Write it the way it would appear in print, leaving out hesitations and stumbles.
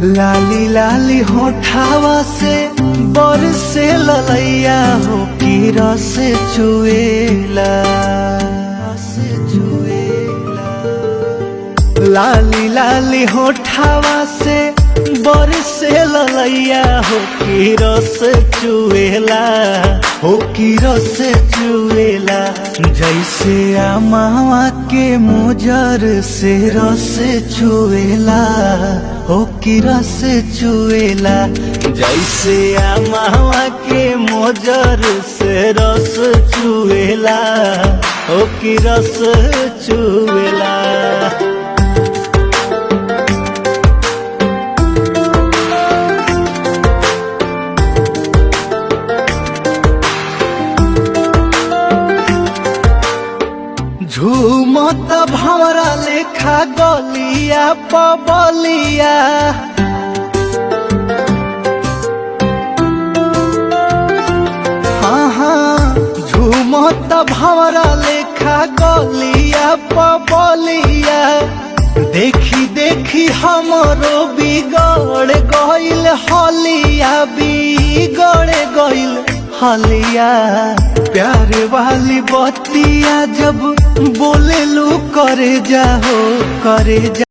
लाली लाली होठावा से बरसे ललैया हो की रस चुएला लाली लाली होठावा से बरसे ललैया हो की रस चुएला हो की रस चुएला जैसे आमावा के मोजर से रस चुएला हो की रस चुएला जैसे आमावा के मोजर से रस चुएला हो की रस चुएला। झूमत भंवरा लेखा गलिया पबलिया हाँ झूमत भंवरा लेखा गलिया पबलिया देखी देखी हमरो बिगड़ गइल हलिया बिगड़ गइल हलिया प्यार वाली बतिया जब बोले लू करे जा हो करे जा।